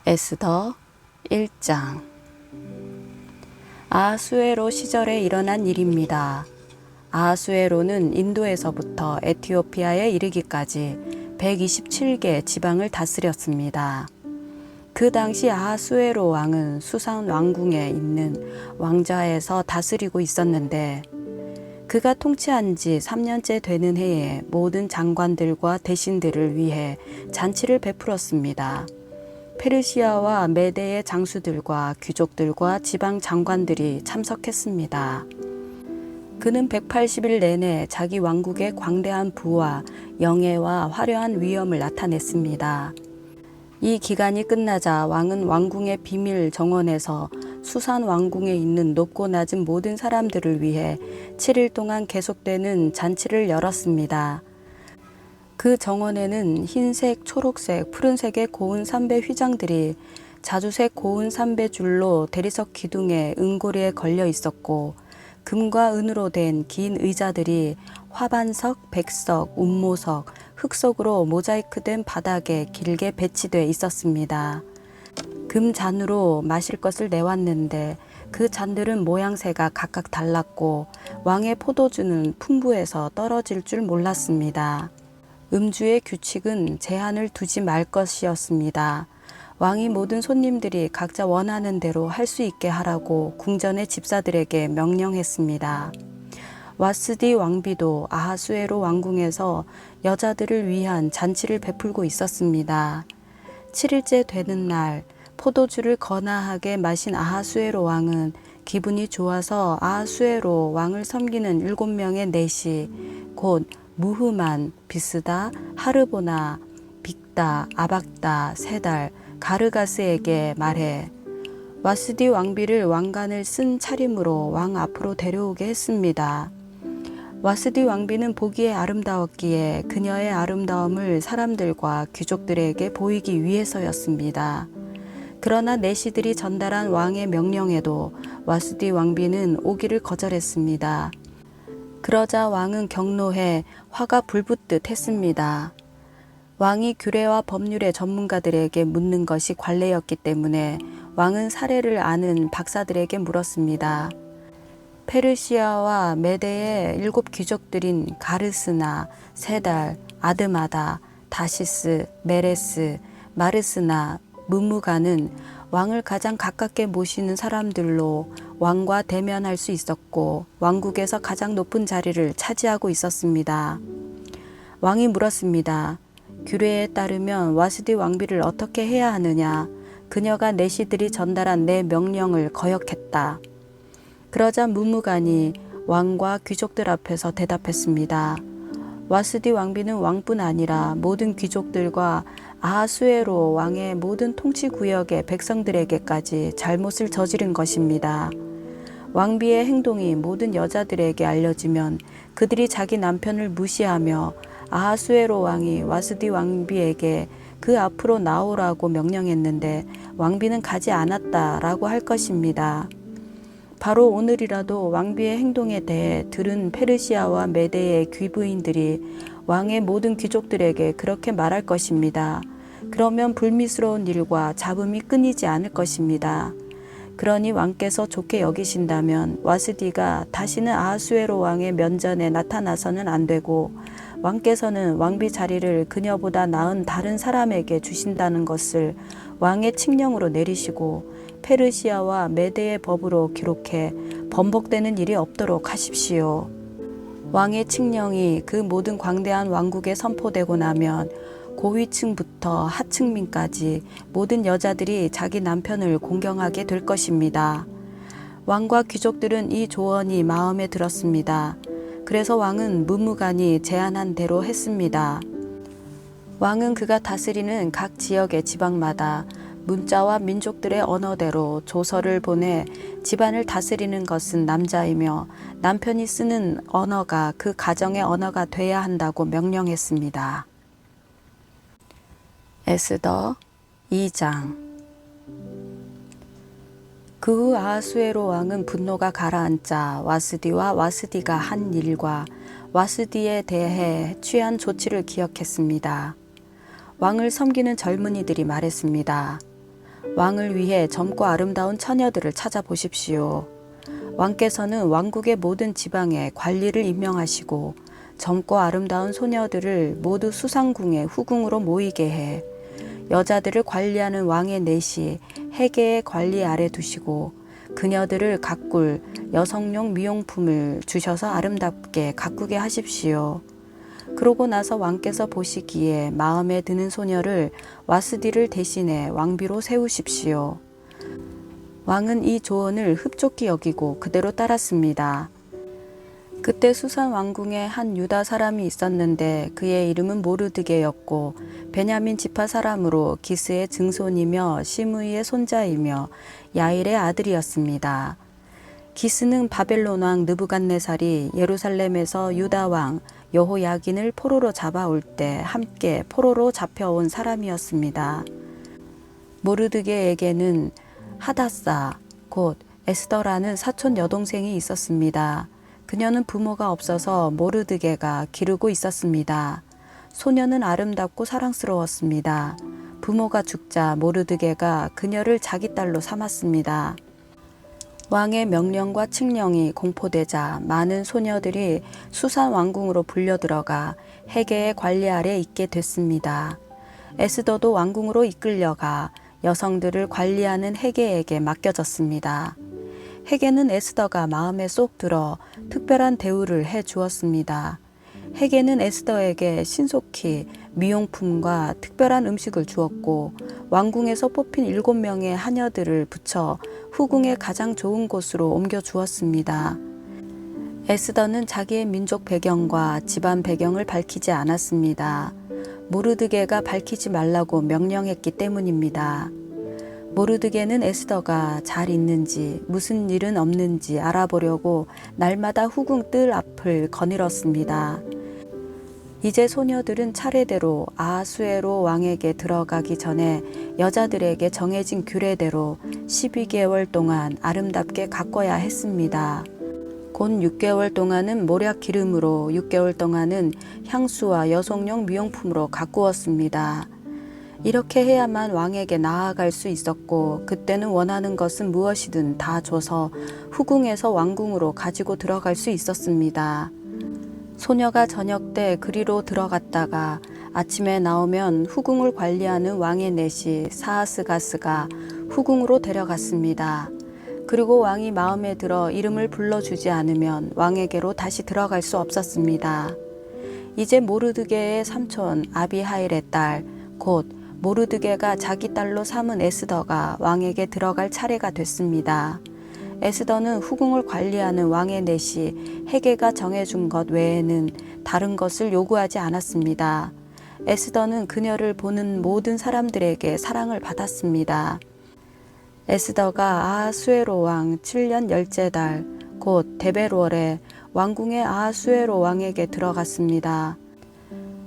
에스더 1장. 아하수에로 시절에 일어난 일입니다. 아하수에로는 인도에서부터 에티오피아에 이르기까지 127개 지방을 다스렸습니다. 그 당시 아하수에로 왕은 수산 왕궁에 있는 왕좌에서 다스리고 있었는데, 그가 통치한 지 3년째 되는 해에 모든 장관들과 대신들을 위해 잔치를 베풀었습니다. 페르시아와 메대의 장수들과 귀족들과 지방 장관들이 참석했습니다. 그는 180일 내내 자기 왕국의 광대한 부와 영예와 화려한 위엄을 나타냈습니다. 이 기간이 끝나자 왕은 왕궁의 비밀 정원에서 수산 왕궁에 있는 높고 낮은 모든 사람들을 위해 7일 동안 계속되는 잔치를 열었습니다. 그 정원에는 흰색, 초록색, 푸른색의 고운 삼배 휘장들이 자주색 고운 삼배 줄로 대리석 기둥에 은고리에 걸려 있었고, 금과 은으로 된 긴 의자들이 화반석, 백석, 운모석, 흑석으로 모자이크된 바닥에 길게 배치돼 있었습니다. 금 잔으로 마실 것을 내왔는데 그 잔들은 모양새가 각각 달랐고 왕의 포도주는 풍부해서 떨어질 줄 몰랐습니다. 음주의 규칙은 제한을 두지 말 것이었습니다. 왕이 모든 손님들이 각자 원하는 대로 할 수 있게 하라고 궁전의 집사들에게 명령했습니다. 와스디 왕비도 아하수에로 왕궁에서 여자들을 위한 잔치를 베풀고 있었습니다. 7일째 되는 날, 포도주를 거나하게 마신 아하수에로 왕은 기분이 좋아서 아하수에로 왕을 섬기는 7명의 내시, 곧 무흐만, 비스다, 하르보나, 빅다, 아박다, 세달, 가르가스에게 말해 와스디 왕비를 왕관을 쓴 차림으로 왕 앞으로 데려오게 했습니다. 와스디 왕비는 보기에 아름다웠기에 그녀의 아름다움을 사람들과 귀족들에게 보이기 위해서였습니다. 그러나 내시들이 전달한 왕의 명령에도 와스디 왕비는 오기를 거절했습니다. 그러자 왕은 경노해 화가 불붙듯 했습니다. 왕이 규례와 법률의 전문가들에게 묻는 것이 관례였기 때문에 왕은 사례를 아는 박사들에게 물었습니다. 페르시아와 메대의 7 귀족들인 가르스나, 세달, 아드마다, 다시스, 메레스, 마르스나, 무무가는 왕을 가장 가깝게 모시는 사람들로 왕과 대면할 수 있었고 왕국에서 가장 높은 자리를 차지하고 있었습니다. 왕이 물었습니다. 규례에 따르면 와스디 왕비를 어떻게 해야 하느냐? 그녀가 내시들이 전달한 내 명령을 거역했다. 그러자 무무간이 왕과 귀족들 앞에서 대답했습니다. 와스디 왕비는 왕뿐 아니라 모든 귀족들과 아하수에로 왕의 모든 통치 구역의 백성들에게까지 잘못을 저지른 것입니다. 왕비의 행동이 모든 여자들에게 알려지면 그들이 자기 남편을 무시하며 아하수에로 왕이 와스디 왕비에게 그 앞으로 나오라고 명령했는데 왕비는 가지 않았다라고 할 것입니다. 바로 오늘이라도 왕비의 행동에 대해 들은 페르시아와 메대의 귀부인들이 왕의 모든 귀족들에게 그렇게 말할 것입니다. 그러면 불미스러운 일과 잡음이 끊이지 않을 것입니다. 그러니 왕께서 좋게 여기신다면 와스디가 다시는 아하수에로 왕의 면전에 나타나서는 안 되고 왕께서는 왕비 자리를 그녀보다 나은 다른 사람에게 주신다는 것을 왕의 칙령으로 내리시고 페르시아와 메대의 법으로 기록해 번복되는 일이 없도록 하십시오. 왕의 칙령이 그 모든 광대한 왕국에 선포되고 나면 고위층부터 하층민까지 모든 여자들이 자기 남편을 공경하게 될 것입니다. 왕과 귀족들은 이 조언이 마음에 들었습니다. 그래서 왕은 무무간이 제안한 대로 했습니다. 왕은 그가 다스리는 각 지역의 지방마다 문자와 민족들의 언어대로 조서를 보내 집안을 다스리는 것은 남자이며 남편이 쓰는 언어가 그 가정의 언어가 돼야 한다고 명령했습니다. 에스더 2장. 그 후 아하수에로 왕은 분노가 가라앉자 와스디와 와스디가 한 일과 와스디에 대해 취한 조치를 기억했습니다. 왕을 섬기는 젊은이들이 말했습니다. 왕을 위해 젊고 아름다운 처녀들을 찾아보십시오. 왕께서는 왕국의 모든 지방에 관리를 임명하시고 젊고 아름다운 소녀들을 모두 수상궁의 후궁으로 모이게 해 여자들을 관리하는 왕의 넷이 해계의 관리 아래 두시고 그녀들을 가꿀 여성용 미용품을 주셔서 아름답게 가꾸게 하십시오. 그러고 나서 왕께서 보시기에 마음에 드는 소녀를 와스디를 대신해 왕비로 세우십시오. 왕은 이 조언을 흡족히 여기고 그대로 따랐습니다. 그때 수산 왕궁에 한 유다 사람이 있었는데 그의 이름은 모르드게였고 베냐민 지파 사람으로 기스의 증손이며 시므이의 손자이며 야일의 아들이었습니다. 기스는 바벨론 왕 느부갓네살이 예루살렘에서 유다 왕 여호야긴을 포로로 잡아올 때 함께 포로로 잡혀온 사람이었습니다. 모르드게에게는 하다사 곧 에스더라는 사촌 여동생이 있었습니다. 그녀는 부모가 없어서 모르드게가 기르고 있었습니다. 소녀는 아름답고 사랑스러웠습니다. 부모가 죽자 모르드게가 그녀를 자기 딸로 삼았습니다. 왕의 명령과 칙령이 공포되자 많은 소녀들이 수산 왕궁으로 불려들어가 해계의 관리 아래 있게 됐습니다. 에스더도 왕궁으로 이끌려가 여성들을 관리하는 해계에게 맡겨졌습니다. 해계는 에스더가 마음에 쏙 들어 특별한 대우를 해 주었습니다. 해계는 에스더에게 신속히 미용품과 특별한 음식을 주었고 왕궁에서 뽑힌 7명의 하녀들을 붙여 후궁의 가장 좋은 곳으로 옮겨 주었습니다. 에스더는 자기의 민족 배경과 집안 배경을 밝히지 않았습니다. 모르드게가 밝히지 말라고 명령했기 때문입니다. 모르드게는 에스더가 잘 있는지 무슨 일은 없는지 알아보려고 날마다 후궁 뜰 앞을 거닐었습니다. 이제 소녀들은 차례대로 아하수에로 왕에게 들어가기 전에 여자들에게 정해진 규례대로 12개월 동안 아름답게 가꿔야 했습니다. 곧 6개월 동안은 모략 기름으로 6개월 동안은 향수와 여성용 미용품으로 가꾸었습니다. 이렇게 해야만 왕에게 나아갈 수 있었고 그때는 원하는 것은 무엇이든 다 줘서 후궁에서 왕궁으로 가지고 들어갈 수 있었습니다. 소녀가 저녁 때 그리로 들어갔다가 아침에 나오면 후궁을 관리하는 왕의 넷이 사하스가스가 후궁으로 데려갔습니다. 그리고 왕이 마음에 들어 이름을 불러주지 않으면 왕에게로 다시 들어갈 수 없었습니다. 이제 모르드게의 삼촌 아비하일의 딸, 곧 모르드게가 자기 딸로 삼은 에스더가 왕에게 들어갈 차례가 됐습니다. 에스더는 후궁을 관리하는 왕의 넷이 해계가 정해준 것 외에는 다른 것을 요구하지 않았습니다. 에스더는 그녀를 보는 모든 사람들에게 사랑을 받았습니다. 에스더가 아하수에로 왕 7년 10째 달, 곧 데벨월에 왕궁의 아하수에로 왕에게 들어갔습니다.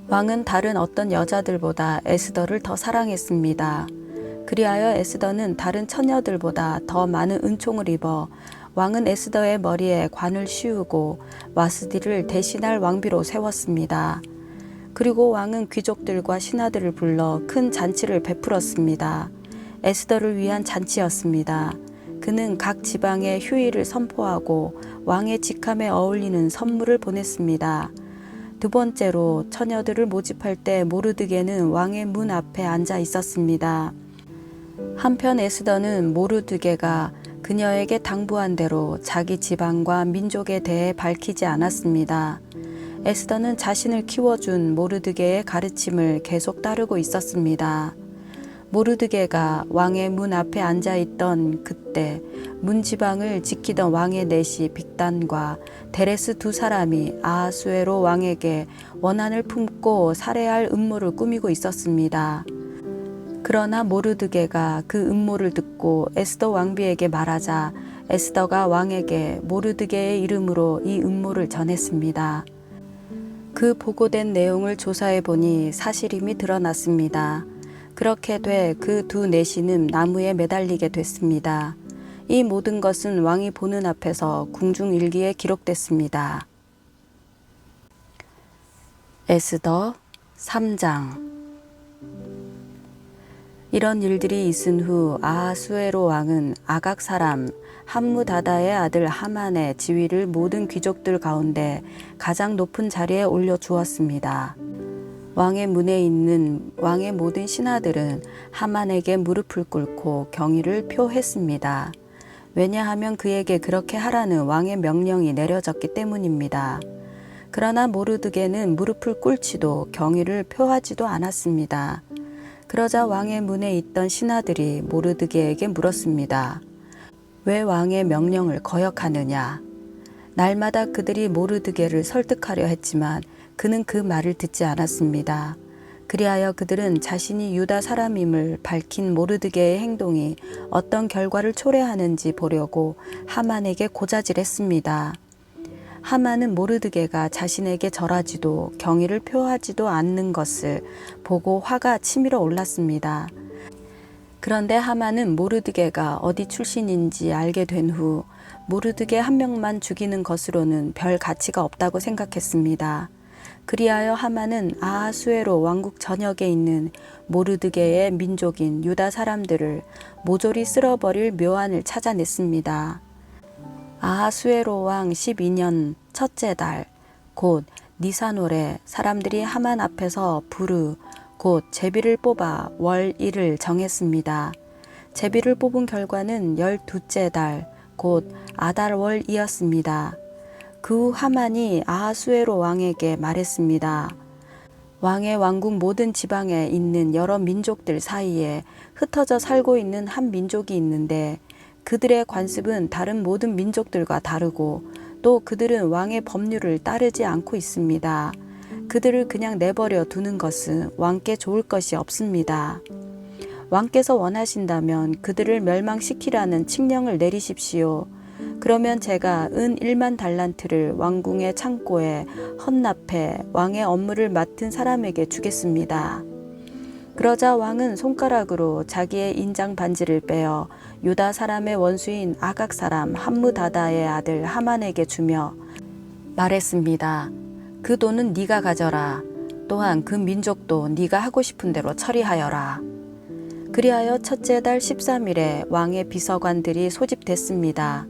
왕은 다른 어떤 여자들보다 에스더를 더 사랑했습니다. 그리하여 에스더는 다른 처녀들보다 더 많은 은총을 입어 왕은 에스더의 머리에 관을 씌우고 와스디를 대신할 왕비로 세웠습니다. 그리고 왕은 귀족들과 신하들을 불러 큰 잔치를 베풀었습니다. 에스더를 위한 잔치였습니다. 그는 각 지방에 휴일을 선포하고 왕의 직함에 어울리는 선물을 보냈습니다. 두 번째로 처녀들을 모집할 때 모르드게는 왕의 문 앞에 앉아 있었습니다. 한편 에스더는 모르드게가 그녀에게 당부한 대로 자기 지방과 민족에 대해 밝히지 않았습니다. 에스더는 자신을 키워준 모르드게의 가르침을 계속 따르고 있었습니다. 모르드게가 왕의 문 앞에 앉아있던 그때 문지방을 지키던 왕의 넷이 빅단과 데레스 두 사람이 아하수에로 왕에게 원한을 품고 살해할 음모를 꾸미고 있었습니다. 그러나 모르드게가 그 음모를 듣고 에스더 왕비에게 말하자 에스더가 왕에게 모르드게의 이름으로 이 음모를 전했습니다. 그 보고된 내용을 조사해 보니 사실임이 드러났습니다. 그렇게 돼 그 두 내시는 나무에 매달리게 됐습니다. 이 모든 것은 왕이 보는 앞에서 궁중일기에 기록됐습니다. 에스더 3장. 이런 일들이 있은 후 아하수에로 왕은 아각 사람 함무다다의 아들 하만의 지위를 모든 귀족들 가운데 가장 높은 자리에 올려주었습니다. 왕의 문에 있는 왕의 모든 신하들은 하만에게 무릎을 꿇고 경의를 표했습니다. 왜냐하면 그에게 그렇게 하라는 왕의 명령이 내려졌기 때문입니다. 그러나 모르드게는 무릎을 꿇지도 경의를 표하지도 않았습니다. 그러자 왕의 문에 있던 신하들이 모르드게에게 물었습니다. 왜 왕의 명령을 거역하느냐? 날마다 그들이 모르드게를 설득하려 했지만 그는 그 말을 듣지 않았습니다. 그리하여 그들은 자신이 유다 사람임을 밝힌 모르드게의 행동이 어떤 결과를 초래하는지 보려고 하만에게 고자질했습니다. 하만은 모르드게가 자신에게 절하지도 경의를 표하지도 않는 것을 보고 화가 치밀어 올랐습니다. 그런데 하만은 모르드게가 어디 출신인지 알게 된 후 모르드게 한 명만 죽이는 것으로는 별 가치가 없다고 생각했습니다. 그리하여 하만은 아하수에로 왕국 전역에 있는 모르드게의 민족인 유다 사람들을 모조리 쓸어버릴 묘안을 찾아냈습니다. 아하수에로 왕 12년 첫째 달 곧 니산월에 사람들이 하만 앞에서 부르 곧 제비를 뽑아 월 1을 정했습니다. 제비를 뽑은 결과는 12째 달 곧 아달월이었습니다. 그 후 하만이 아하수에로 왕에게 말했습니다. 왕의 왕국 모든 지방에 있는 여러 민족들 사이에 흩어져 살고 있는 한 민족이 있는데 그들의 관습은 다른 모든 민족들과 다르고 또 그들은 왕의 법률을 따르지 않고 있습니다. 그들을 그냥 내버려 두는 것은 왕께 좋을 것이 없습니다. 왕께서 원하신다면 그들을 멸망시키라는 칙령을 내리십시오. 그러면 제가 은 1만 달란트를 왕궁의 창고에 헌납해 왕의 업무를 맡은 사람에게 주겠습니다. 그러자 왕은 손가락으로 자기의 인장 반지를 빼어 유다 사람의 원수인 아각 사람 함무다다의 아들 하만에게 주며 말했습니다. 그 돈은 네가 가져라. 또한 그 민족도 네가 하고 싶은 대로 처리하여라. 그리하여 첫째 달 13일에 왕의 비서관들이 소집됐습니다.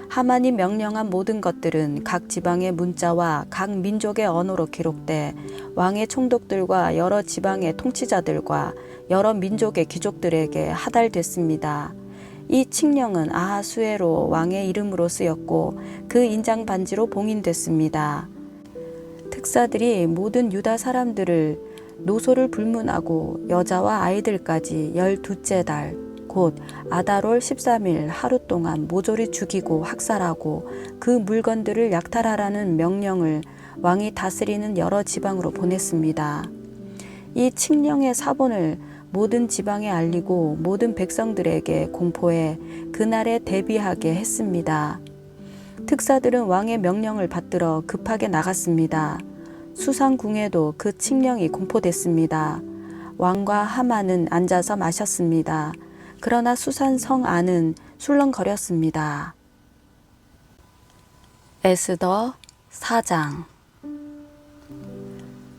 하만이 명령한 모든 것들은 각 지방의 문자와 각 민족의 언어로 기록돼 왕의 총독들과 여러 지방의 통치자들과 여러 민족의 귀족들에게 하달됐습니다. 이 칙령은 아하수에로 왕의 이름으로 쓰였고 그 인장 반지로 봉인됐습니다. 특사들이 모든 유다 사람들을 노소를 불문하고 여자와 아이들까지 12째 달 곧 아달월 13일 하루 동안 모조리 죽이고 학살하고 그 물건들을 약탈하라는 명령을 왕이 다스리는 여러 지방으로 보냈습니다. 이 칙령의 사본을 모든 지방에 알리고 모든 백성들에게 공포해 그날에 대비하게 했습니다. 특사들은 왕의 명령을 받들어 급하게 나갔습니다. 수상궁에도 그 칙령이 공포됐습니다. 왕과 하만은 앉아서 마셨습니다. 그러나 수산성 안은 술렁거렸습니다. 에스더 4장.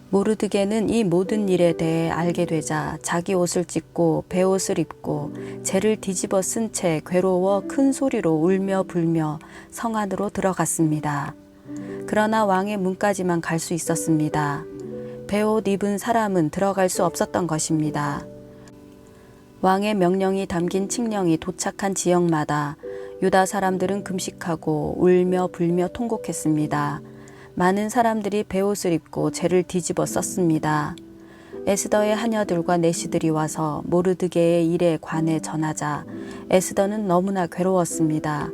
모르드게는 이 모든 일에 대해 알게 되자 자기 옷을 찢고 베옷을 입고 재를 뒤집어 쓴 채 괴로워 큰 소리로 울며 불며 성 안으로 들어갔습니다. 그러나 왕의 문까지만 갈 수 있었습니다. 베옷 입은 사람은 들어갈 수 없었던 것입니다. 왕의 명령이 담긴 칙령이 도착한 지역마다 유다 사람들은 금식하고 울며 불며 통곡했습니다. 많은 사람들이 베옷을 입고 재를 뒤집어 썼습니다. 에스더의 하녀들과 내시들이 와서 모르드게의 일에 관해 전하자 에스더는 너무나 괴로웠습니다.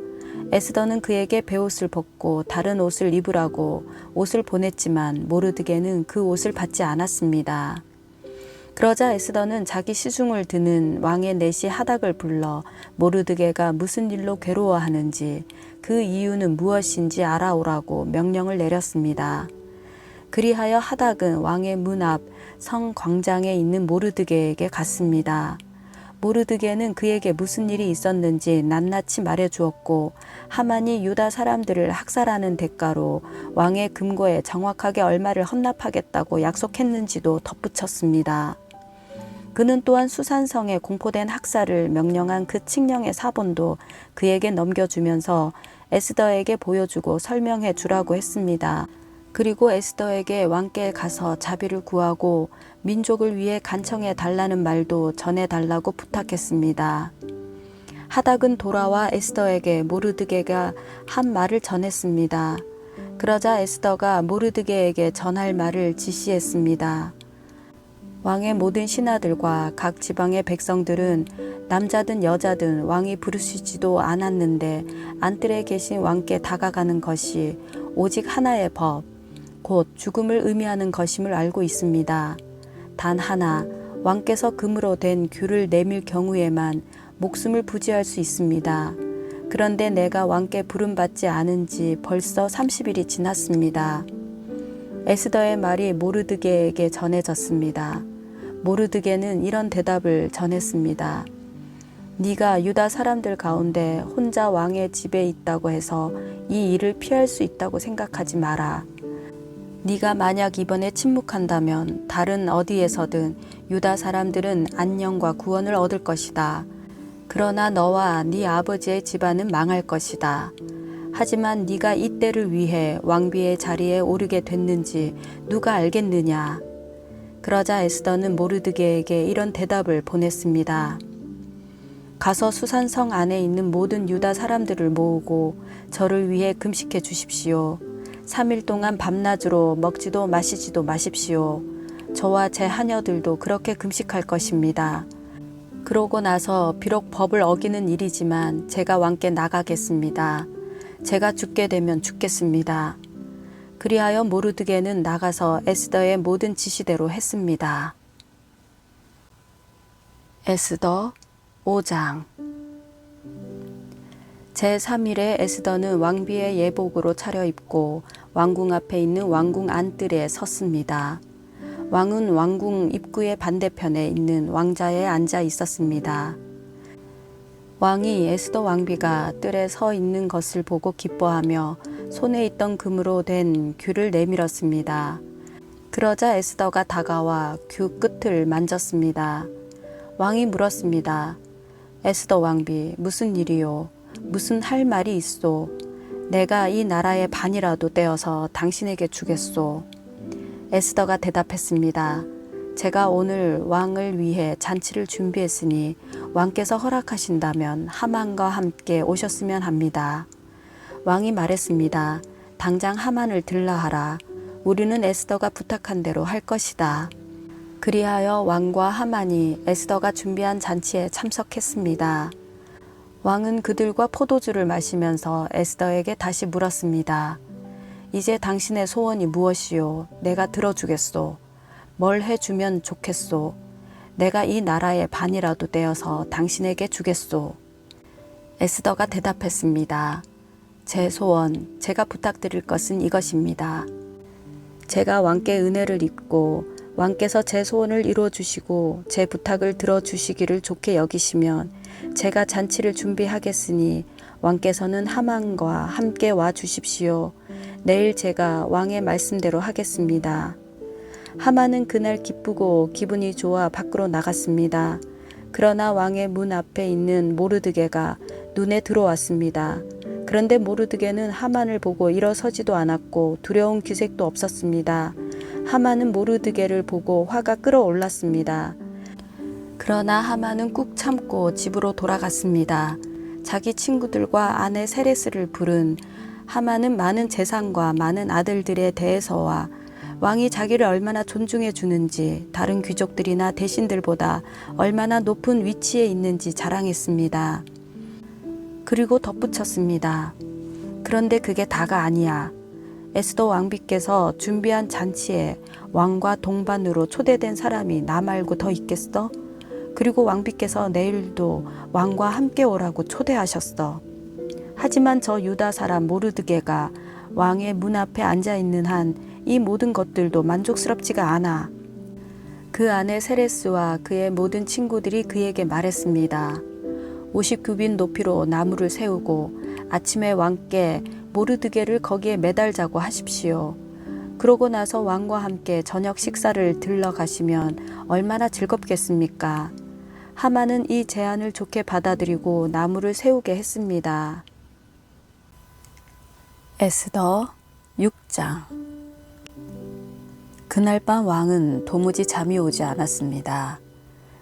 에스더는 그에게 베옷을 벗고 다른 옷을 입으라고 옷을 보냈지만 모르드게는 그 옷을 받지 않았습니다. 그러자 에스더는 자기 시중을 드는 왕의 내시 하닥을 불러 모르드게가 무슨 일로 괴로워하는지 그 이유는 무엇인지 알아오라고 명령을 내렸습니다. 그리하여 하닥은 왕의 문 앞 성 광장에 있는 모르드게에게 갔습니다. 모르드게는 그에게 무슨 일이 있었는지 낱낱이 말해주었고 하만이 유다 사람들을 학살하는 대가로 왕의 금고에 정확하게 얼마를 헌납하겠다고 약속했는지도 덧붙였습니다. 그는 또한 수산성에 공포된 학살을 명령한 그 칙령의 사본도 그에게 넘겨주면서 에스더에게 보여주고 설명해 주라고 했습니다. 그리고 에스더에게 왕께 가서 자비를 구하고 민족을 위해 간청해 달라는 말도 전해 달라고 부탁했습니다. 하닥은 돌아와 에스더에게 모르드게가 한 말을 전했습니다. 그러자 에스더가 모르드게에게 전할 말을 지시했습니다. 왕의 모든 신하들과 각 지방의 백성들은 남자든 여자든 왕이 부르시지도 않았는데 안뜰에 계신 왕께 다가가는 것이 오직 하나의 법, 곧 죽음을 의미하는 것임을 알고 있습니다. 단 하나, 왕께서 금으로 된 귤을 내밀 경우에만 목숨을 부지할 수 있습니다. 그런데 내가 왕께 부름받지 않은 지 벌써 30일이 지났습니다. 에스더의 말이 모르드게에게 전해졌습니다. 모르드게는 이런 대답을 전했습니다. 네가 유다 사람들 가운데 혼자 왕의 집에 있다고 해서 이 일을 피할 수 있다고 생각하지 마라. 네가 만약 이번에 침묵한다면 다른 어디에서든 유다 사람들은 안녕과 구원을 얻을 것이다. 그러나 너와 네 아버지의 집안은 망할 것이다. 하지만 네가 이 때를 위해 왕비의 자리에 오르게 됐는지 누가 알겠느냐. 그러자 에스더는 모르드게에게 이런 대답을 보냈습니다. 가서 수산성 안에 있는 모든 유다 사람들을 모으고 저를 위해 금식해 주십시오. 3일 동안 밤낮으로 먹지도 마시지도 마십시오. 저와 제 하녀들도 그렇게 금식할 것입니다. 그러고 나서 비록 법을 어기는 일이지만 제가 왕께 나가겠습니다. 제가 죽게 되면 죽겠습니다. 그리하여 모르드게는 나가서 에스더의 모든 지시대로 했습니다. 에스더 5장 제3일에 에스더는 왕비의 예복으로 차려입고 왕궁 앞에 있는 왕궁 안뜰에 섰습니다. 왕은 왕궁 입구의 반대편에 있는 왕자에 앉아 있었습니다. 왕이 에스더 왕비가 뜰에 서 있는 것을 보고 기뻐하며 손에 있던 금으로 된 귤을 내밀었습니다. 그러자 에스더가 다가와 귤 끝을 만졌습니다. 왕이 물었습니다. 에스더 왕비, 무슨 일이요? 무슨 할 말이 있소? 내가 이 나라의 반이라도 떼어서 당신에게 주겠소. 에스더가 대답했습니다. 제가 오늘 왕을 위해 잔치를 준비했으니 왕께서 허락하신다면 하만과 함께 오셨으면 합니다. 왕이 말했습니다. 당장 하만을 들라 하라. 우리는 에스더가 부탁한 대로 할 것이다. 그리하여 왕과 하만이 에스더가 준비한 잔치에 참석했습니다. 왕은 그들과 포도주를 마시면서 에스더에게 다시 물었습니다. 이제 당신의 소원이 무엇이요? 내가 들어주겠소. 뭘 해주면 좋겠소. 내가 이 나라의 반이라도 떼어서 당신에게 주겠소. 에스더가 대답했습니다. 제 소원, 제가 부탁드릴 것은 이것입니다. 제가 왕께 은혜를 입고 왕께서 제 소원을 이루어 주시고 제 부탁을 들어주시기를 좋게 여기시면 제가 잔치를 준비하겠으니 왕께서는 하만과 함께 와 주십시오. 내일 제가 왕의 말씀대로 하겠습니다. 하만은 그날 기쁘고 기분이 좋아 밖으로 나갔습니다. 그러나 왕의 문 앞에 있는 모르드게가 눈에 들어왔습니다. 그런데 모르드게는 하만을 보고 일어서지도 않았고 두려운 기색도 없었습니다. 하만은 모르드게를 보고 화가 끓어올랐습니다. 그러나 하만은 꾹 참고 집으로 돌아갔습니다. 자기 친구들과 아내 세레스를 부른 하만은 많은 재산과 많은 아들들에 대해서와 왕이 자기를 얼마나 존중해 주는지 다른 귀족들이나 대신들보다 얼마나 높은 위치에 있는지 자랑했습니다. 그리고 덧붙였습니다. 그런데 그게 다가 아니야. 에스더 왕비께서 준비한 잔치에 왕과 동반으로 초대된 사람이 나 말고 더 있겠어? 그리고 왕비께서 내일도 왕과 함께 오라고 초대하셨어. 하지만 저 유다 사람 모르드게가 왕의 문 앞에 앉아 있는 한 이 모든 것들도 만족스럽지가 않아. 그 아내 세레스와 그의 모든 친구들이 그에게 말했습니다. 50규빗 높이로 나무를 세우고 아침에 왕께 모르드게를 거기에 매달자고 하십시오. 그러고 나서 왕과 함께 저녁 식사를 들러가시면 얼마나 즐겁겠습니까? 하만은 이 제안을 좋게 받아들이고 나무를 세우게 했습니다. 에스더 6장. 그날 밤 왕은 도무지 잠이 오지 않았습니다.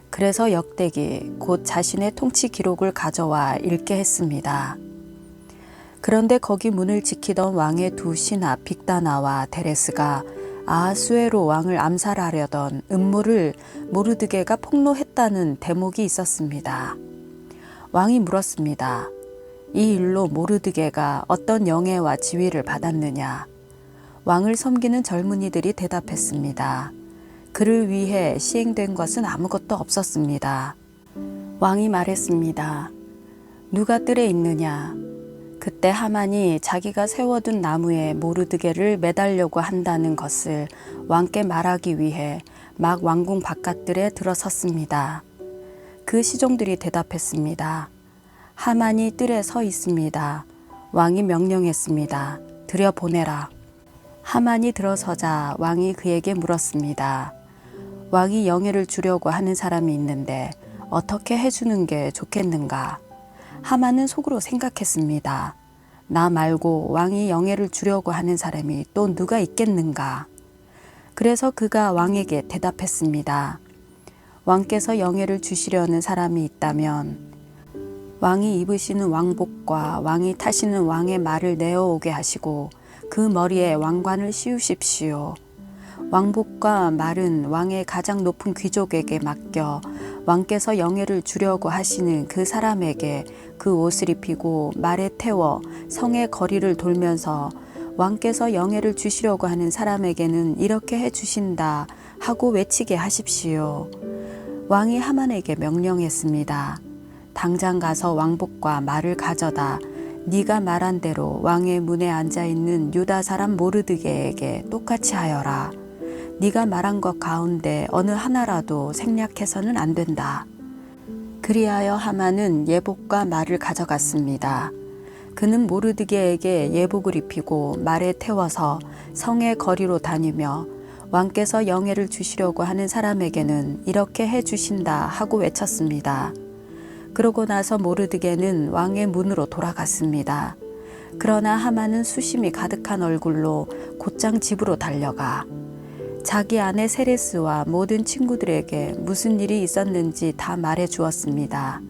그래서 역대기 곧 자신의 통치 기록을 가져와 읽게 했습니다. 그런데 거기 문을 지키던 왕의 두 신하 빅다나와 데레스가 아하수에로 왕을 암살하려던 음모를 모르드게가 폭로했다는 대목이 있었습니다. 왕이 물었습니다. 이 일로 모르드게가 어떤 영예와 지위를 받았느냐? 왕을 섬기는 젊은이들이 대답했습니다. 그를 위해 시행된 것은 아무것도 없었습니다. 왕이 말했습니다. 누가 뜰에 있느냐? 그때 하만이 자기가 세워둔 나무에 모르드게를 매달려고 한다는 것을 왕께 말하기 위해 막 왕궁 바깥들에 들어섰습니다. 그 시종들이 대답했습니다. 하만이 뜰에 서 있습니다. 왕이 명령했습니다. 들여보내라. 하만이 들어서자 왕이 그에게 물었습니다. 왕이 영예를 주려고 하는 사람이 있는데 어떻게 해주는 게 좋겠는가? 하만은 속으로 생각했습니다. 나 말고 왕이 영예를 주려고 하는 사람이 또 누가 있겠는가? 그래서 그가 왕에게 대답했습니다. 왕께서 영예를 주시려는 사람이 있다면 왕이 입으시는 왕복과 왕이 타시는 왕의 말을 내어오게 하시고 그 머리에 왕관을 씌우십시오. 왕복과 말은 왕의 가장 높은 귀족에게 맡겨 왕께서 영예를 주려고 하시는 그 사람에게 그 옷을 입히고 말에 태워 성의 거리를 돌면서 왕께서 영예를 주시려고 하는 사람에게는 이렇게 해주신다 하고 외치게 하십시오. 왕이 하만에게 명령했습니다. 당장 가서 왕복과 말을 가져다 네가 말한 대로 왕의 문에 앉아있는 유다 사람 모르드게에게 똑같이 하여라. 네가 말한 것 가운데 어느 하나라도 생략해서는 안 된다. 그리하여 하만은 예복과 말을 가져갔습니다. 그는 모르드게에게 예복을 입히고 말에 태워서 성의 거리로 다니며 왕께서 영예를 주시려고 하는 사람에게는 이렇게 해주신다 하고 외쳤습니다. 그러고 나서 모르드게는 왕의 문으로 돌아갔습니다. 그러나 하만은 수심이 가득한 얼굴로 곧장 집으로 달려가 자기 아내 세레스와 모든 친구들에게 무슨 일이 있었는지 다 말해 주었습니다.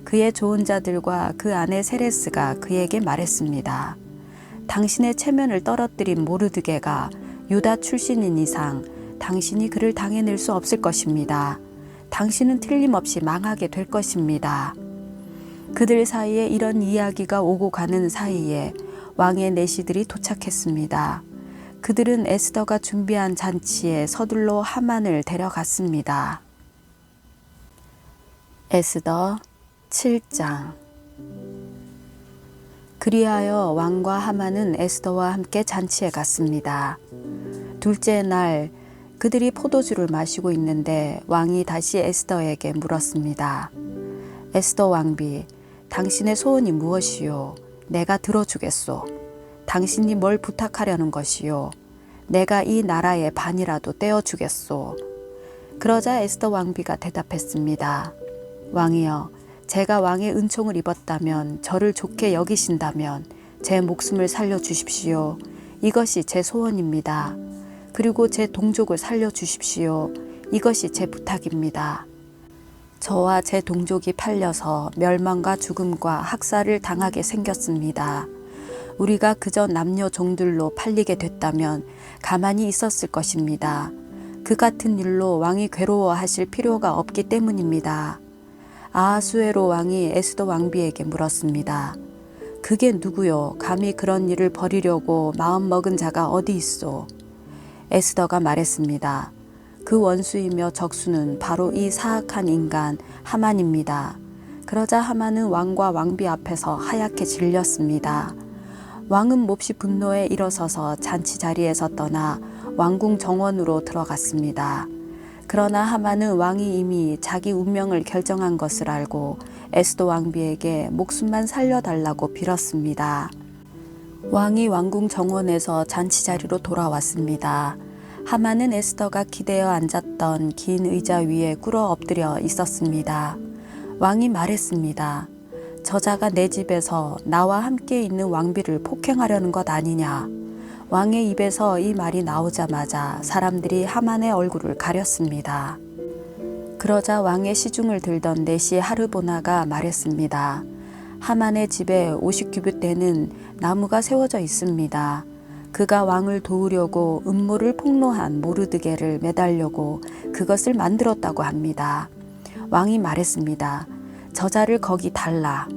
그의 좋은 자들과 그 아내 세레스가 그에게 말했습니다. 당신의 체면을 떨어뜨린 모르드게가 유다 출신인 이상 당신이 그를 당해낼 수 없을 것입니다. 당신은 틀림없이 망하게 될 것입니다. 그들 사이에 이런 이야기가 오고 가는 사이에 왕의 내시들이 도착했습니다. 그들은 에스더가 준비한 잔치에 서둘러 하만을 데려갔습니다. 에스더 7장. 그리하여 왕과 하만은 에스더와 함께 잔치에 갔습니다. 둘째 날 그들이 포도주를 마시고 있는데 왕이 다시 에스더에게 물었습니다. 에스더 왕비, 당신의 소원이 무엇이요? 내가 들어주겠소. 당신이 뭘 부탁하려는 것이요? 내가 이 나라의 반이라도 떼어주겠소. 그러자 에스더 왕비가 대답했습니다. 왕이여, 제가 왕의 은총을 입었다면, 저를 좋게 여기신다면 제 목숨을 살려주십시오. 이것이 제 소원입니다. 그리고 제 동족을 살려주십시오. 이것이 제 부탁입니다. 저와 제 동족이 팔려서 멸망과 죽음과 학살을 당하게 생겼습니다. 우리가 그저 남녀 종들로 팔리게 됐다면 가만히 있었을 것입니다. 그 같은 일로 왕이 괴로워하실 필요가 없기 때문입니다. 아하수에로 왕이 에스더 왕비에게 물었습니다. 그게 누구요? 감히 그런 일을 벌이려고 마음먹은 자가 어디 있소? 에스더가 말했습니다. 그 원수이며 적수는 바로 이 사악한 인간 하만입니다. 그러자 하만은 왕과 왕비 앞에서 하얗게 질렸습니다. 왕은 몹시 분노에 일어서서 잔치 자리에서 떠나 왕궁 정원으로 들어갔습니다. 그러나 하만은 왕이 이미 자기 운명을 결정한 것을 알고 에스더 왕비에게 목숨만 살려달라고 빌었습니다. 왕이 왕궁 정원에서 잔치 자리로 돌아왔습니다. 하만은 에스더가 기대어 앉았던 긴 의자 위에 꿇어 엎드려 있었습니다. 왕이 말했습니다. 저자가 내 집에서 나와 함께 있는 왕비를 폭행하려는 것 아니냐. 왕의 입에서 이 말이 나오자마자 사람들이 하만의 얼굴을 가렸습니다. 그러자 왕의 시중을 들던 내시 하르보나가 말했습니다. 하만의 집에 50규빗 되는 나무가 세워져 있습니다. 그가 왕을 도우려고 음모를 폭로한 모르드게를 매달려고 그것을 만들었다고 합니다. 왕이 말했습니다. 저자를 거기 달라.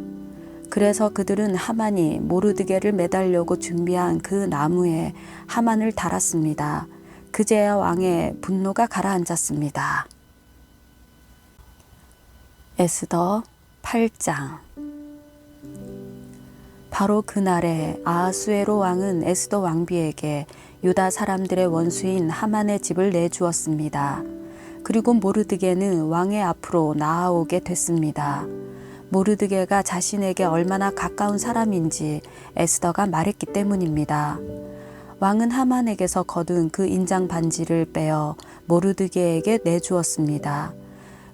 그래서 그들은 하만이 모르드게를 매달려고 준비한 그 나무에 하만을 달았습니다. 그제야 왕의 분노가 가라앉았습니다. 에스더 8장. 바로 그날에 아하수에로 왕은 에스더 왕비에게 유다 사람들의 원수인 하만의 집을 내주었습니다. 그리고 모르드게는 왕의 앞으로 나아오게 됐습니다. 모르드게가 자신에게 얼마나 가까운 사람인지 에스더가 말했기 때문입니다. 왕은 하만에게서 거둔 그 인장 반지를 빼어 모르드게에게 내주었습니다.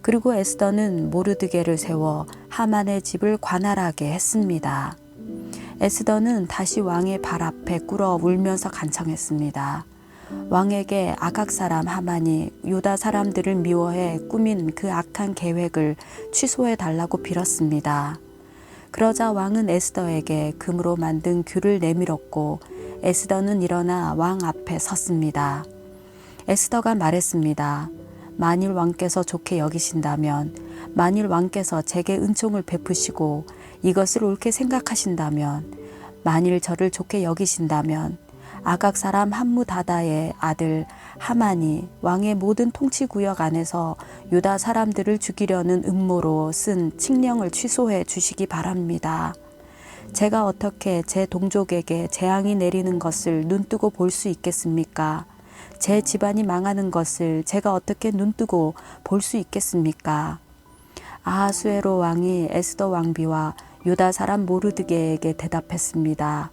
그리고 에스더는 모르드게를 세워 하만의 집을 관할하게 했습니다. 에스더는 다시 왕의 발 앞에 꿇어 울면서 간청했습니다. 왕에게 아각 사람 하만이 유다 사람들을 미워해 꾸민 그 악한 계획을 취소해 달라고 빌었습니다. 그러자 왕은 에스더에게 금으로 만든 귤을 내밀었고 에스더는 일어나 왕 앞에 섰습니다. 에스더가 말했습니다. 만일 왕께서 좋게 여기신다면, 만일 왕께서 제게 은총을 베푸시고 이것을 옳게 생각하신다면, 만일 저를 좋게 여기신다면 아각 사람 함무다다의 아들 하만이 왕의 모든 통치 구역 안에서 유다 사람들을 죽이려는 음모로 쓴 칙령을 취소해 주시기 바랍니다. 제가 어떻게 제 동족에게 재앙이 내리는 것을 눈뜨고 볼 수 있겠습니까? 제 집안이 망하는 것을 제가 어떻게 눈뜨고 볼 수 있겠습니까? 아하수에로 왕이 에스더 왕비와 유다 사람 모르드게에게 대답했습니다.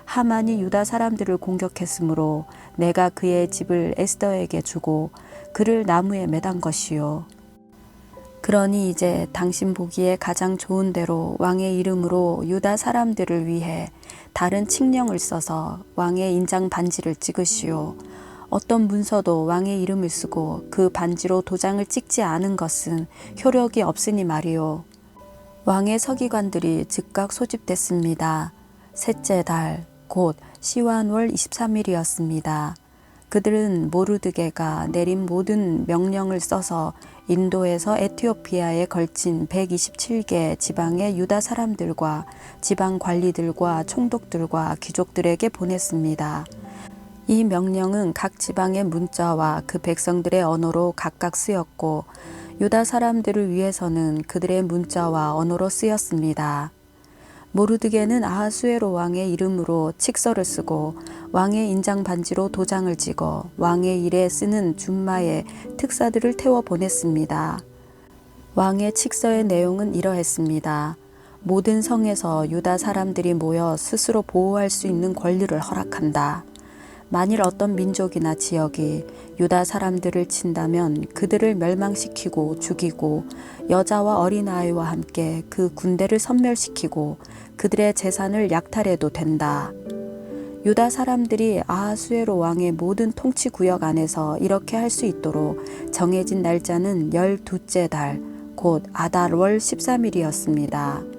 하만이 유다 사람들을 공격했으므로 내가 그의 집을 에스더에게 주고 그를 나무에 매단 것이요. 그러니 이제 당신 보기에 가장 좋은 대로 왕의 이름으로 유다 사람들을 위해 다른 칙령을 써서 왕의 인장 반지를 찍으시오. 어떤 문서도 왕의 이름을 쓰고 그 반지로 도장을 찍지 않은 것은 효력이 없으니 말이오. 왕의 서기관들이 즉각 소집됐습니다. 셋째 달 곧 시완월 23일이었습니다. 그들은 모르드게가 내린 모든 명령을 써서 인도에서 에티오피아에 걸친 127개 지방의 유다 사람들과 지방 관리들과 총독들과 귀족들에게 보냈습니다. 이 명령은 각 지방의 문자와 그 백성들의 언어로 각각 쓰였고 유다 사람들을 위해서는 그들의 문자와 언어로 쓰였습니다. 모르드게는 아하수에로 왕의 이름으로 칙서를 쓰고 왕의 인장 반지로 도장을 찍어 왕의 일에 쓰는 준마에 특사들을 태워 보냈습니다. 왕의 칙서의 내용은 이러했습니다. 모든 성에서 유다 사람들이 모여 스스로 보호할 수 있는 권리를 허락한다. 만일 어떤 민족이나 지역이 유다 사람들을 친다면 그들을 멸망시키고 죽이고 여자와 어린아이와 함께 그 군대를 섬멸시키고 그들의 재산을 약탈해도 된다. 유다 사람들이 아하수에로 왕의 모든 통치 구역 안에서 이렇게 할 수 있도록 정해진 날짜는 12째 달, 곧 아달월 13일이었습니다.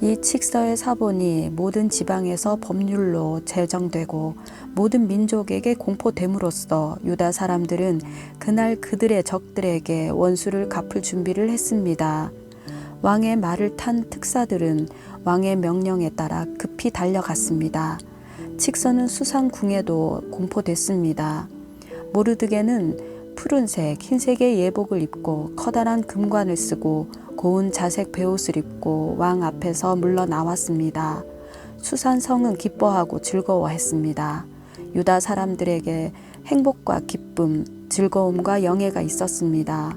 이 칙서의 사본이 모든 지방에서 법률로 제정되고 모든 민족에게 공포됨으로써 유다 사람들은 그날 그들의 적들에게 원수를 갚을 준비를 했습니다. 왕의 말을 탄 특사들은 왕의 명령에 따라 급히 달려갔습니다. 칙서는 수상궁에도 공포됐습니다. 모르드게는 푸른색, 흰색의 예복을 입고 커다란 금관을 쓰고 고운 자색 베옷을 입고 왕 앞에서 물러나왔습니다. 수산성은 기뻐하고 즐거워했습니다. 유다 사람들에게 행복과 기쁨, 즐거움과 영예가 있었습니다.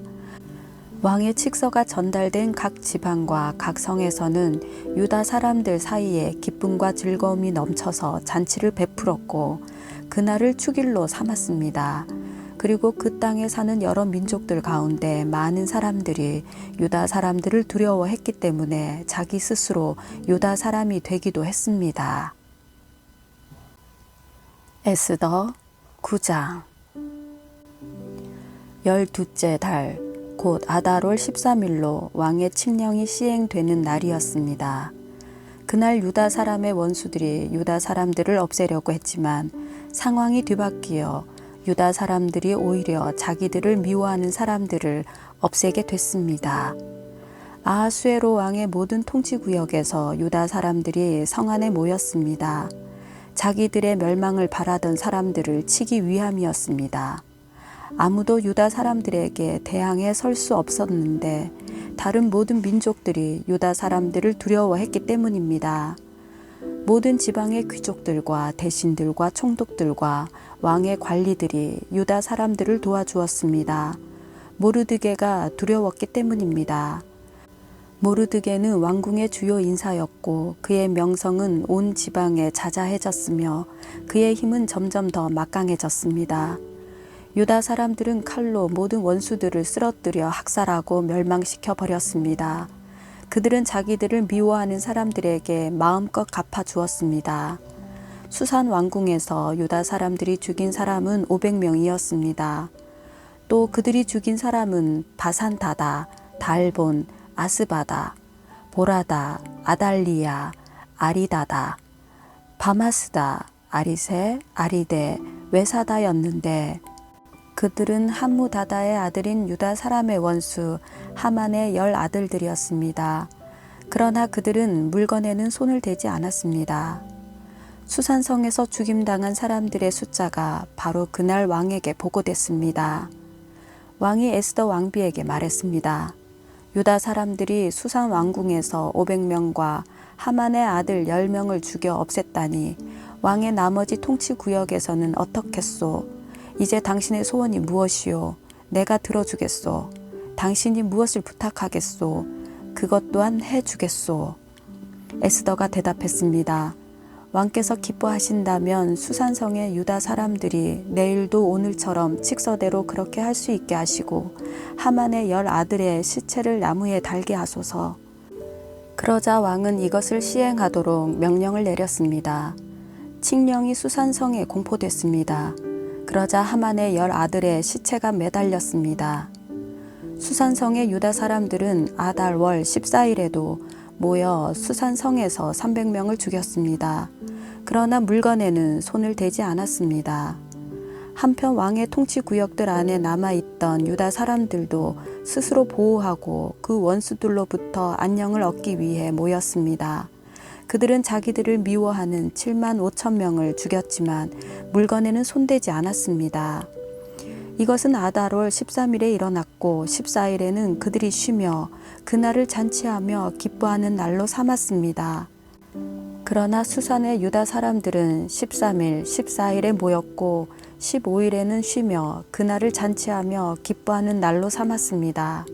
왕의 칙서가 전달된 각 지방과 각 성에서는 유다 사람들 사이에 기쁨과 즐거움이 넘쳐서 잔치를 베풀었고 그날을 축일로 삼았습니다. 그리고 그 땅에 사는 여러 민족들 가운데 많은 사람들이 유다 사람들을 두려워했기 때문에 자기 스스로 유다 사람이 되기도 했습니다. 에스더 9장 12째 달 곧 아달월 13일로 왕의 칙령이 시행되는 날이었습니다. 그날 유다 사람의 원수들이 유다 사람들을 없애려고 했지만 상황이 뒤바뀌어 유다 사람들이 오히려 자기들을 미워하는 사람들을 없애게 됐습니다. 아하수에로 왕의 모든 통치구역에서 유다 사람들이 성 안에 모였습니다. 자기들의 멸망을 바라던 사람들을 치기 위함이었습니다. 아무도 유다 사람들에게 대항해 설 수 없었는데 다른 모든 민족들이 유다 사람들을 두려워했기 때문입니다. 모든 지방의 귀족들과 대신들과 총독들과 왕의 관리들이 유다 사람들을 도와주었습니다. 모르드게가 두려웠기 때문입니다. 모르드게는 왕궁의 주요 인사였고 그의 명성은 온 지방에 자자해졌으며 그의 힘은 점점 더 막강해졌습니다. 유다 사람들은 칼로 모든 원수들을 쓰러뜨려 학살하고 멸망시켜 버렸습니다. 그들은 자기들을 미워하는 사람들에게 마음껏 갚아주었습니다. 수산 왕궁에서 유다 사람들이 죽인 사람은 500명이었습니다. 또 그들이 죽인 사람은 바산다다, 달본, 아스바다, 보라다, 아달리야, 아리다다, 바마스다, 아리세, 아리데, 외사다였는데 그들은 함무다다의 아들인 유다 사람의 원수 하만의 10 아들들이었습니다. 그러나 그들은 물건에는 손을 대지 않았습니다. 수산성에서 죽임당한 사람들의 숫자가 바로 그날 왕에게 보고됐습니다. 왕이 에스더 왕비에게 말했습니다. 유다 사람들이 수산 왕궁에서 500명과 하만의 아들 10명을 죽여 없앴다니 왕의 나머지 통치구역에서는 어떻겠소? 이제 당신의 소원이 무엇이요? 내가 들어주겠소. 당신이 무엇을 부탁하겠소? 그것 또한 해주겠소. 에스더가 대답했습니다. 왕께서 기뻐하신다면 수산성의 유다 사람들이 내일도 오늘처럼 칙서대로 그렇게 할 수 있게 하시고 하만의 10 아들의 시체를 나무에 달게 하소서. 그러자 왕은 이것을 시행하도록 명령을 내렸습니다. 칙령이 수산성에 공포됐습니다. 그러자 하만의 10 아들의 시체가 매달렸습니다. 수산성의 유다 사람들은 아달월 14일에도 모여 수산성에서 300명을 죽였습니다. 그러나 물건에는 손을 대지 않았습니다. 한편 왕의 통치구역들 안에 남아있던 유다 사람들도 스스로 보호하고 그 원수들로부터 안녕을 얻기 위해 모였습니다. 그들은 자기들을 미워하는 7만 5천 명을 죽였지만 물건에는 손대지 않았습니다. 이것은 아달월 13일에 일어났고 14일에는 그들이 쉬며 그날을 잔치하며 기뻐하는 날로 삼았습니다. 그러나 수산의 유다 사람들은 13일, 14일에 모였고 15일에는 쉬며 그날을 잔치하며 기뻐하는 날로 삼았습니다.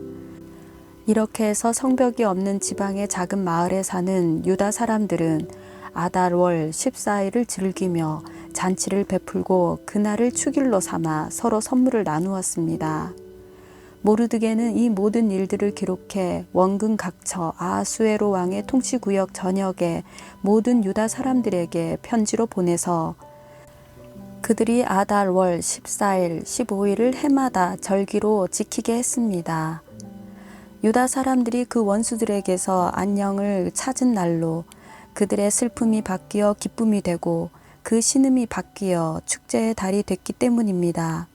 이렇게 해서 성벽이 없는 지방의 작은 마을에 사는 유다 사람들은 아달월 14일을 즐기며 잔치를 베풀고 그날을 축일로 삼아 서로 선물을 나누었습니다. 모르드게는 이 모든 일들을 기록해 원근 각처 아하수에로 왕의 통치구역 전역의 모든 유다 사람들에게 편지로 보내서 그들이 아달월 14일, 15일을 해마다 절기로 지키게 했습니다. 유다 사람들이 그 원수들에게서 안녕을 찾은 날로 그들의 슬픔이 바뀌어 기쁨이 되고 그 신음이 바뀌어 축제의 달이 됐기 때문입니다.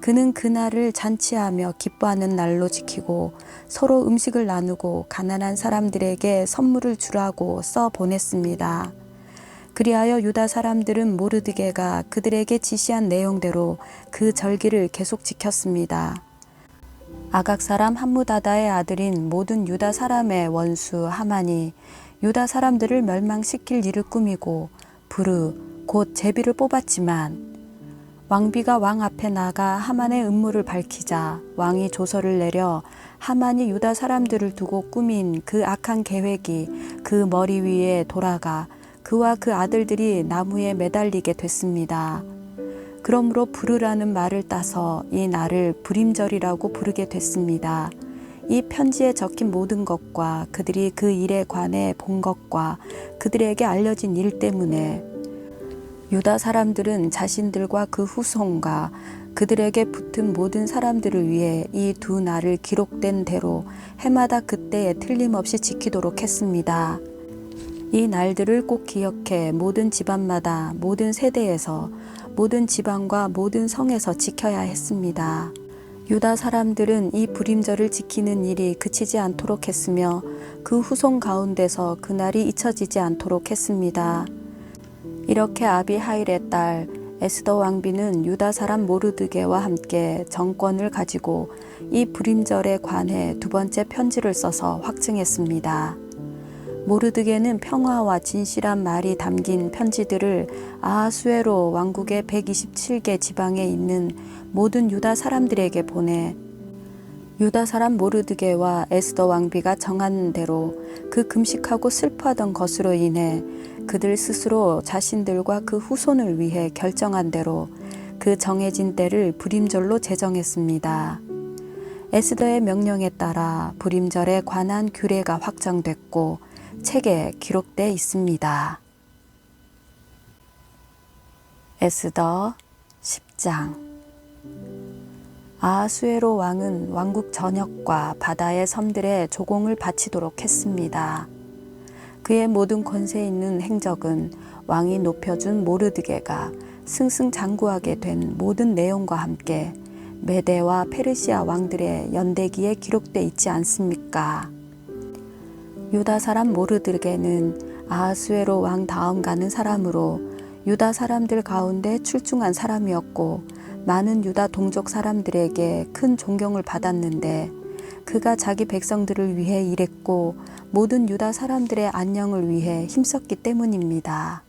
그는 그날을 잔치하며 기뻐하는 날로 지키고 서로 음식을 나누고 가난한 사람들에게 선물을 주라고 써 보냈습니다. 그리하여 유다 사람들은 모르드게가 그들에게 지시한 내용대로 그 절기를 계속 지켰습니다. 아각 사람 함무다다의 아들인 모든 유다 사람의 원수 하만이 유다 사람들을 멸망시킬 일을 꾸미고 부르 곧 제비를 뽑았지만 왕비가 왕 앞에 나가 하만의 음모를 밝히자 왕이 조서를 내려 하만이 유다 사람들을 두고 꾸민 그 악한 계획이 그 머리 위에 돌아가 그와 그 아들들이 나무에 매달리게 됐습니다. 그러므로 부르라는 말을 따서 이 날을 불임절이라고 부르게 됐습니다. 이 편지에 적힌 모든 것과 그들이 그 일에 관해 본 것과 그들에게 알려진 일 때문에 유다 사람들은 자신들과 그 후손과 그들에게 붙은 모든 사람들을 위해 이 두 날을 기록된 대로 해마다 그때에 틀림없이 지키도록 했습니다. 이 날들을 꼭 기억해 모든 집안마다 모든 세대에서 모든 지방과 모든 성에서 지켜야 했습니다. 유다 사람들은 이 불임절을 지키는 일이 그치지 않도록 했으며 그 후손 가운데서 그날이 잊혀지지 않도록 했습니다. 이렇게 아비하일의 딸 에스더 왕비는 유다 사람 모르드게와 함께 정권을 가지고 이 불임절에 관해 두 번째 편지를 써서 확증했습니다. 모르드게는 평화와 진실한 말이 담긴 편지들을 아하수에로 왕국의 127개 지방에 있는 모든 유다 사람들에게 보내 유다 사람 모르드게와 에스더 왕비가 정한 대로 그 금식하고 슬퍼하던 것으로 인해 그들 스스로 자신들과 그 후손을 위해 결정한 대로 그 정해진 때를 불임절로 제정했습니다. 에스더의 명령에 따라 불임절에 관한 규례가 확정됐고 책에 기록돼 있습니다. 에스더 10장. 아하수에로 왕은 왕국 전역과 바다의 섬들에 조공을 바치도록 했습니다. 그의 모든 권세 있는 행적은 왕이 높여준 모르드게가 승승장구하게 된 모든 내용과 함께 메대와 페르시아 왕들의 연대기에 기록돼 있지 않습니까? 유다 사람 모르드게는 아하수에로 왕 다음 가는 사람으로 유다 사람들 가운데 출중한 사람이었고 많은 유다 동족 사람들에게 큰 존경을 받았는데 그가 자기 백성들을 위해 일했고 모든 유다 사람들의 안녕을 위해 힘썼기 때문입니다.